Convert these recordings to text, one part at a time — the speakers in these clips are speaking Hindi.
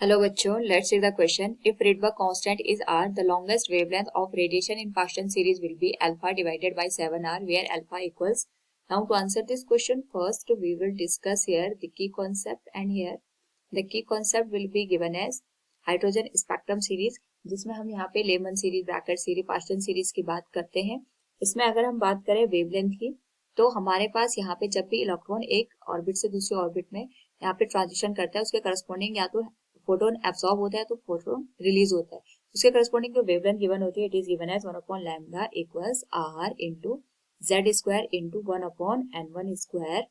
Hello बच्चों, let's read the question. If Rydberg constant is r, the longest wavelength of radiation in Paschen series will be alpha divided by 7r, where alpha equals. Now to answer this question, first we will discuss here the key concept, and here the key concept will be given as hydrogen spectrum series, जिसमें हम यहाँ पे Lyman series, Brackett series, Paschen series की बात करते हैं। इसमें अगर हम बात करें वेवलेंथ की, तो हमारे पास यहाँ पे जब भी इलेक्ट्रॉन एक ऑर्बिट से दूसरे ऑर्बिट में यहाँ पे ट्रांजिशन करता है, उसके करस्पॉन्डिंग या तो फोटोन एब्सॉर्ब होता है तो फोटोन रिलीज होता है, उसके करस्पॉन्डिंग जो वेवलेंथ गिवन होती है, it is given as 1/λ equals r into z square into 1/n1 square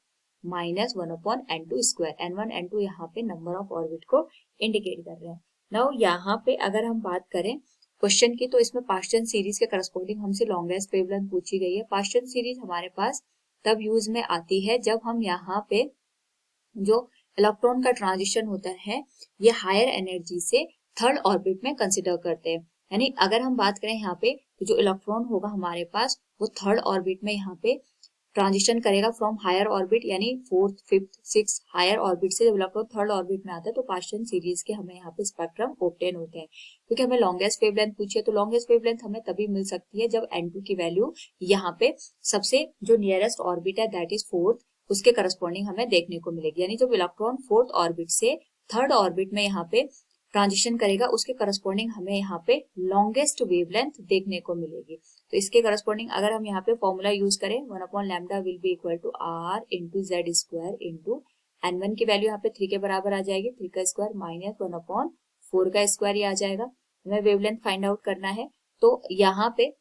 minus 1/n2 square. n1 n2 यहाँ पे नंबर ऑफ ऑर्बिट को इंडिकेट कर रहे हैं। नाउ यहाँ पे अगर हम बात करें क्वेश्चन की, तो इसमें पास्टन सीरीज के करस्पॉन्डिंग हमसे लॉन्गेस्ट वेवलेंथ पूछी गई है। पास्टन सीरीज हमारे पास तब यूज में आती है जब हम यहाँ पे जो इलेक्ट्रॉन का ट्रांजिशन होता है ये हायर एनर्जी से थर्ड ऑर्बिट में कंसिडर करते हैं। यानी अगर हम बात करें यहाँ पे तो जो इलेक्ट्रॉन होगा हमारे पास वो थर्ड ऑर्बिट में यहाँ पे ट्रांजिशन करेगा फ्रॉम हायर ऑर्बिट, यानी fourth, fifth, six higher orbit से जब इलेक्ट्रॉन थर्ड ऑर्बिट में आता है तो पास्टन सीरीज के हमें यहाँ पे स्पेक्ट्रम ऑब्टेन होते हैं। क्योंकि हमें लॉन्गेस्ट वेवलेंथ पूछी है, तो लॉन्गेस्ट वेवलेंथ हमें तभी मिल सकती है जब n2 की वैल्यू यहाँ पे सबसे जो नियरेस्ट ऑर्बिट है दैट इज फोर्थ, उसके करस्पॉन्डिंग हमें देखने को मिलेगी। यानी जब इलेक्ट्रॉन फोर्थ ऑर्बिट से थर्ड ऑर्बिट में यहाँ पे ट्रांजिशन करेगा, उसके करस्पॉन्डिंग हमें यहाँ पे लॉन्गेस्ट वेवलेंथ देखने को मिलेगी। तो इसके करस्पॉन्डिंग अगर हम यहाँ पे फॉर्मूला यूज करें, 1/λ will be equal to r into Z square into n1 की वैल्यू यहाँ पे 3 के बराबर आ जाएगी, 3 का स्क्वायर माइनस 1/4 का स्क्वायर ही आ जाएगा। हमें वेवलेंथ फाइंड आउट करना है, तो यहाँ पे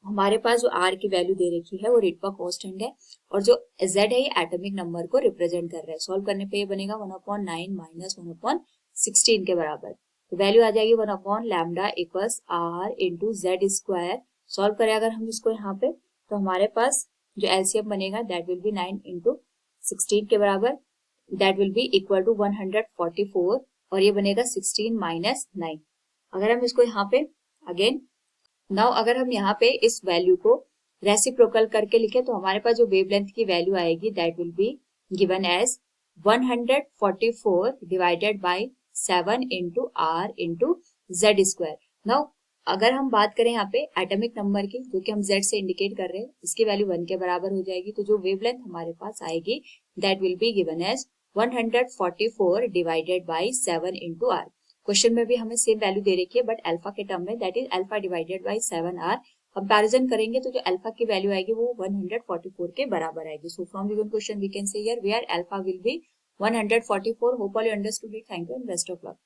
हमारे पास जो r की वैल्यू दे रखी है वो रिडबर्ग कांस्टेंट है, और जो z है ये एटॉमिक नंबर को रिप्रेजेंट कर रहा है। सॉल्व करने पे ये बनेगा 1/9 माइनस 1/16 के बराबर। तो वैल्यू आ जाएगी 1/λ equals r into Z square. Solve करें अगर हम इसको यहाँ पे, तो हमारे पास जो एलसीएम बनेगा दैट विल बी 9 इंटू 16 के बराबर, that will be equal to 144, और ये बनेगा 16 माइनस 9। अगर हम इसको यहाँ पे अगेन नाउ अगर हम यहाँ पे इस वैल्यू को रेसिप्रोकल करके लिखे, तो हमारे पास जो वेवलेंथ की वैल्यू आएगी that will be given as 144 divided by 7 into r into Z square. Now अगर हम बात करें यहाँ पे एटॉमिक नंबर की, जो कि हम z से इंडिकेट कर रहे हैं, इसकी वैल्यू 1 के बराबर हो जाएगी। तो जो वेवलेंथ हमारे पास आएगी that will be given as 144 divided by 7 into r। Question में भी हमें सेम वैल्यू दे रखी है, बट अल्फा के टर्म में, that is alpha divided by 7r। Comparison करेंगे तो जो अल्फा की वैल्यू आएगी वो 144 के बराबर आएगी। So from given question we can say here where alpha will be 144। Hope all you understood it. Thank you and best of luck.